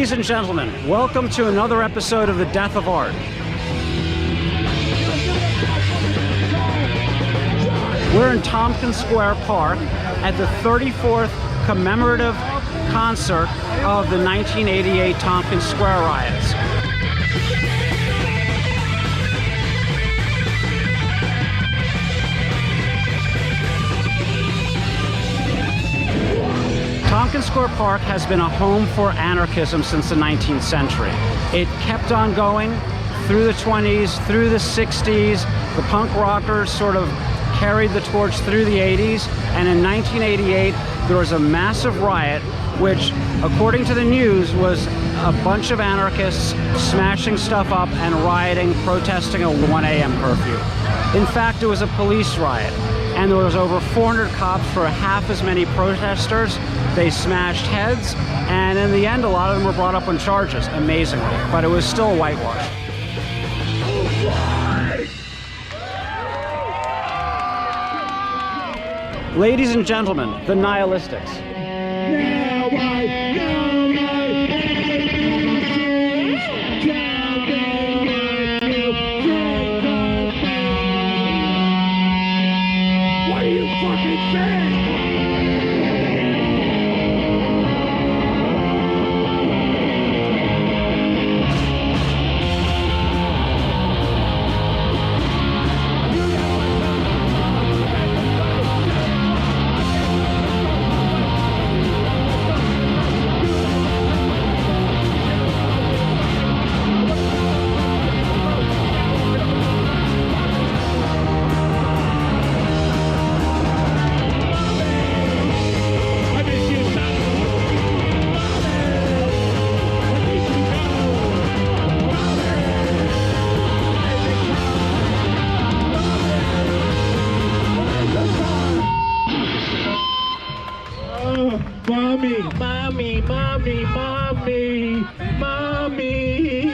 Ladies and gentlemen, welcome to another episode of The Death of Art. We're in Tompkins Square Park at the 34th commemorative concert of the 1988 Tompkins Square Riots. Tompkins Square Park has been a home for anarchism since the 19th century. It kept on going through the 20s, through the 60s. The punk rockers sort of carried the torch through the 80s, and in 1988 there was a massive riot which, according to the news, was a bunch of anarchists smashing stuff up and rioting, protesting a 1 a.m. curfew. In fact, it was a police riot, and there was over 400 cops for half as many protesters. They smashed heads, and in the end a lot of them were brought up on charges, amazingly, but it was still a whitewash. Ladies and gentlemen, the Nihilistics. What are you fucking saying? Mommy, mommy, mommy, mommy, mommy.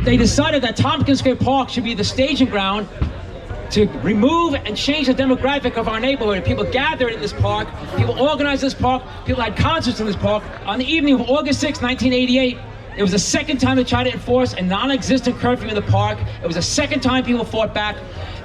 They decided that Tompkins Square Park should be the staging ground to remove and change the demographic of our neighborhood. People gathered in this park, people organized this park, people had concerts in this park. On the evening of August 6, 1988, it was the second time they tried to enforce a non-existent curfew in the park. It was the second time people fought back.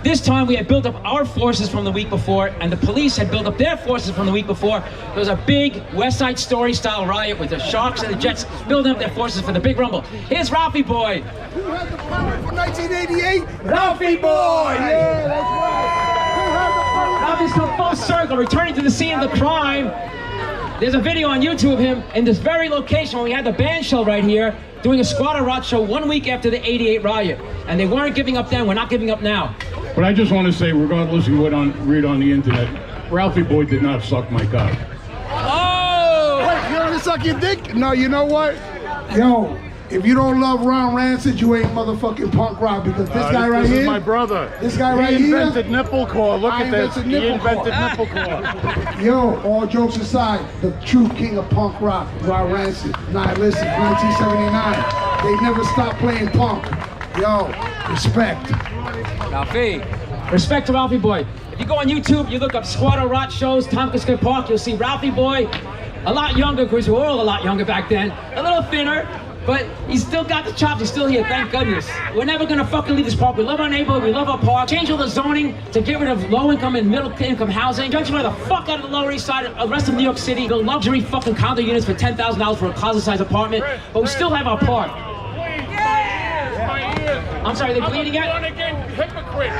This time we had built up our forces from the week before, and the police had built up their forces from the week before. There was a big West Side Story style riot with the Sharks and the Jets building up their forces for the big rumble. Here's Ralphie Boy. Who had the power for 1988? Ralphie Boy! Yeah, that's right. Who had the power? Ralphie's come full circle, returning to the scene of the crime. There's a video on YouTube of him in this very location when we had the band shell right here, doing a squatter rot show 1 week after the 88 riot. And they weren't giving up then, we're not giving up now. But I just want to say, regardless of what read on the internet, Ralphie Boy did not suck my cock. Oh! Wait, you don't suck your dick? No, you know what? Yo, if you don't love Ron Rancid, you ain't motherfucking punk rock, because this guy right this here. This is my brother. This guy right here. He invented nipple core. Look at this. He He invented nipple core. Yo, all jokes aside, the true king of punk rock, Ron Rancid, Nihilistics, 1979. They never stopped playing punk. Yo, respect. Ralphie. Respect to Ralphie Boy. If you go on YouTube, you look up squatter rot shows, Tompkins Square Park, you'll see Ralphie Boy, a lot younger, because we were all a lot younger back then, a little thinner, but he's still got the chops, he's still here, thank goodness. We're never gonna fucking leave this park. We love our neighborhood, we love our park. Change all the zoning to get rid of low-income and middle-income housing. Gentrify the fuck out of the Lower East Side, the rest of New York City, build luxury fucking condo units for $10,000 for a closet-sized apartment, but we still have our park. I'm sorry, they're bleeding yet? I'm a born-again hypocrite.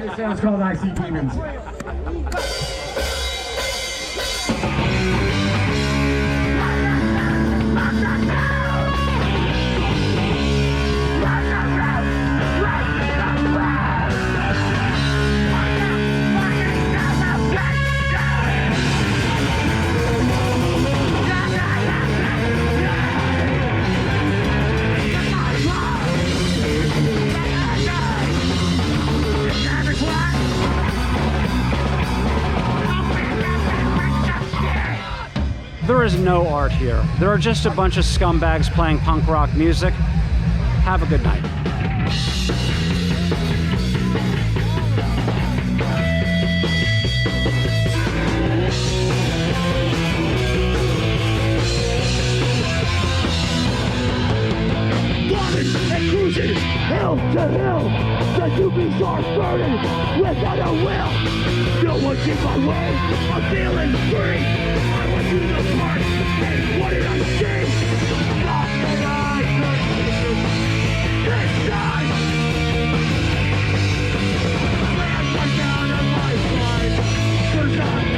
This sounds called I See Demons. There is no art here. There are just a bunch of scumbags playing punk rock music. Have a good night. And cruising hill to hill, the doobies are burning without a will. No one's in my way, I'm feeling free. I went to the park, and what did I see? Nothing I could do this time. Land my down on my side, 'cause I'm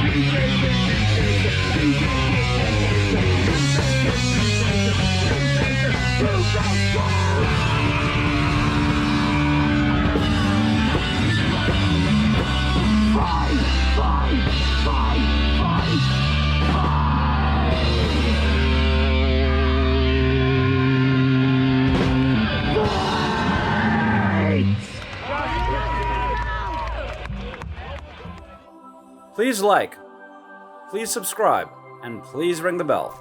Please like, please subscribe, and please ring the bell.